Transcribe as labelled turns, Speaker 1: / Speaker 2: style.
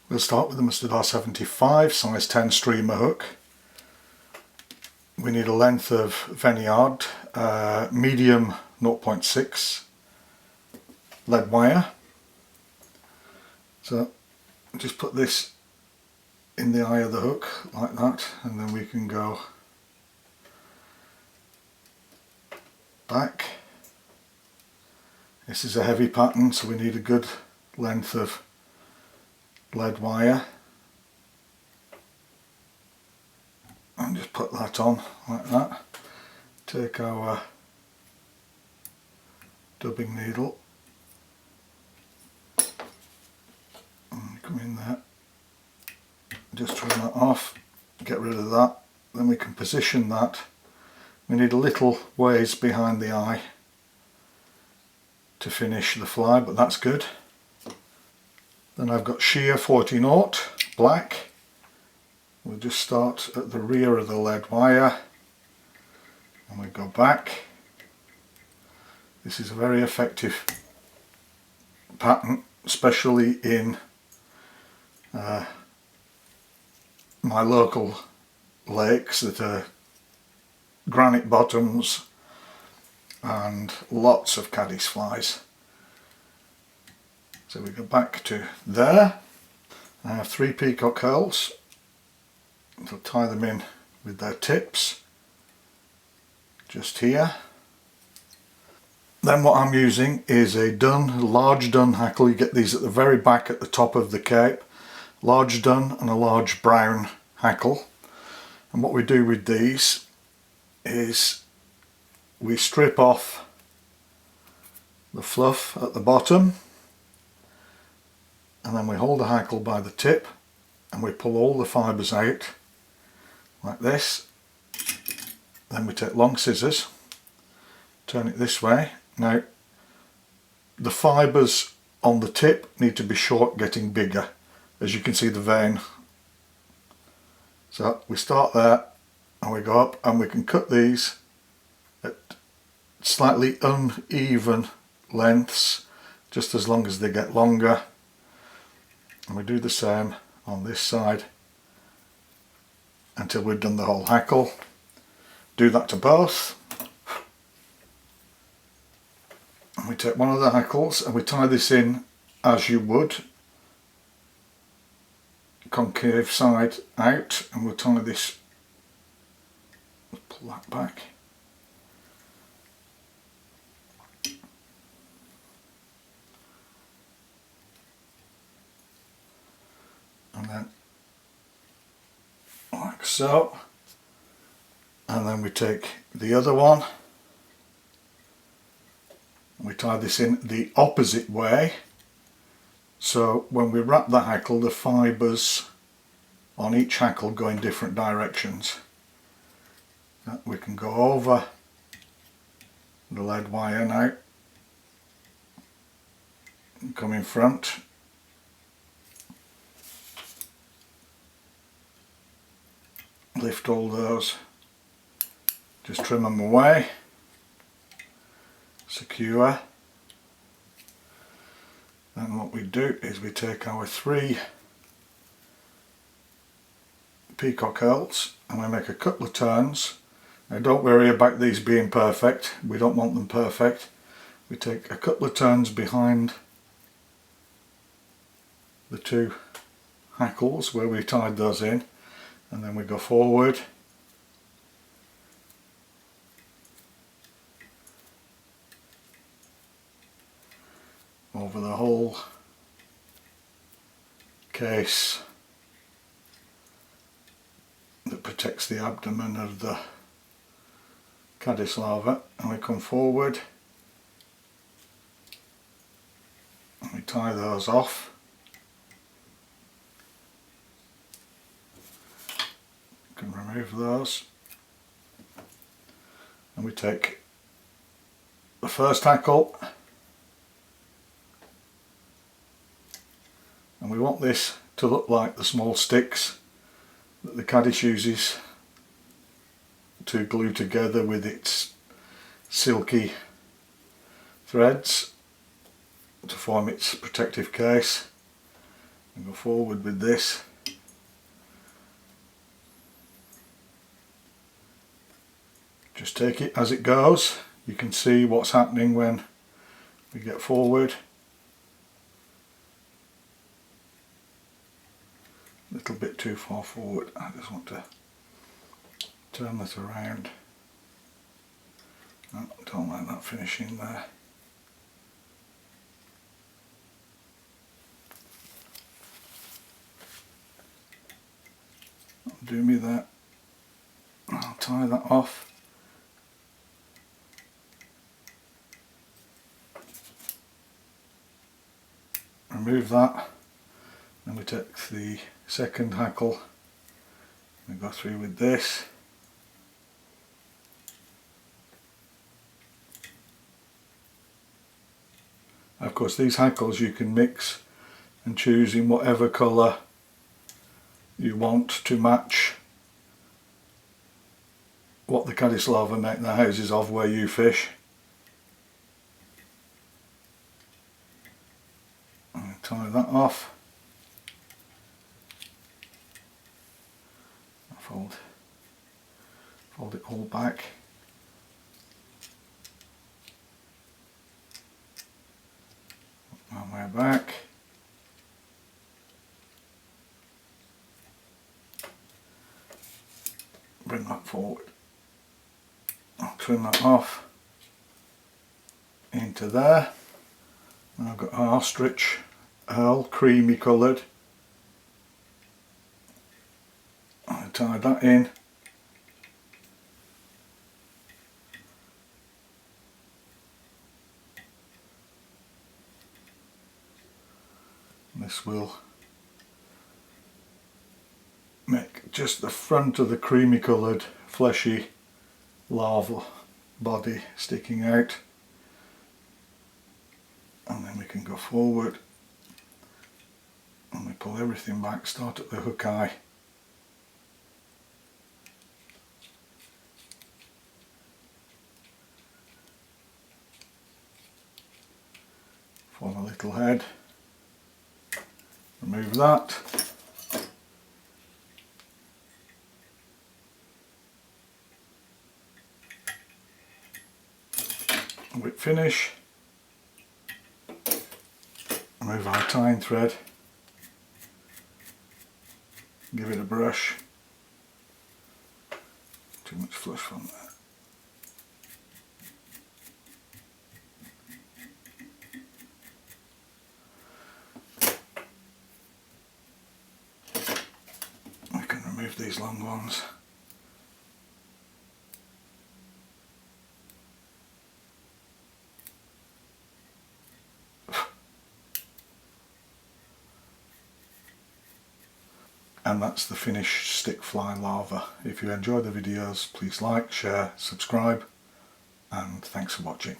Speaker 1: We'll start with the Mustard R75 size 10 streamer hook. We need a length of Barry Ord medium 0.6 lead wire. So just put this in the eye of the hook like that, and then we can go back. This is a heavy pattern, so we need a good length of lead wire, and just put that on like that. Take our dubbing needle and come in there, just trim that off, get rid of that. Then we can position that. We need a little ways behind the eye to finish the fly, but that's good. Then I've got shear 40-0 black. We'll just start at the rear of the lead wire and we go back. This is a very effective pattern, especially in my local lakes that are granite bottoms and lots of caddis flies. So we go back to there. I have 3 peacock curls. So tie them in with their tips just here. Then what I'm using is a large dun hackle. You get these at the very back at the top of the cape. Large dun and a large brown hackle. And what we do with these is we strip off the fluff at the bottom, and then we hold the hackle by the tip and we pull all the fibres out like this. Then we take long scissors, turn it this way. Now the fibres on the tip need to be short, getting bigger. As you can see, the vein. So we start there and we go up, and we can cut these at slightly uneven lengths, just as long as they get longer. And we do the same on this side until we've done the whole hackle. Do that to both. And we take one of the hackles and we tie this in as you would, concave side out, and we'll tie this, pull that back. And then like so, and then we take the other one and we tie this in the opposite way, so when we wrap the hackle, the fibres on each hackle go in different directions. We can go over the lead wire now and come in front. Lift all those, just trim them away, secure. Then what we do is we take our 3 peacock curls and we make a couple of turns. Now don't worry about these being perfect, we don't want them perfect. We take a couple of turns behind the 2 hackles where we tied those in, and then we go forward over the whole case that protects the abdomen of the caddis larva, and we come forward and we tie those off. Can remove those, and we take the first hackle and we want this to look like the small sticks that the caddis uses to glue together with its silky threads to form its protective case. and go forward with this. Just take it as it goes. You can see what's happening when we get forward. A little bit too far forward. I just want to turn this around. No, don't like that finishing there. Do me that. I'll tie that off. Remove that. Then we take the second hackle and go through with this. Of course, these hackles you can mix and choose in whatever colour you want to match what the caddis larvae make their houses of where you fish. And tie that off. Fold it all back. My way back. Bring that forward. I'll trim that off into there. And I've got an ostrich earl, creamy coloured. I tie that in. This will make just the front of the creamy coloured fleshy larva body sticking out, and then we can go forward and we pull everything back, start at the hook eye. Form a little head. Remove that. Whip finish. Remove our tying thread. Give it a brush. Too much flush from there. Remove these long ones. And that's the finished stick fly larva. If you enjoy the videos, please like, share, subscribe, and thanks for watching.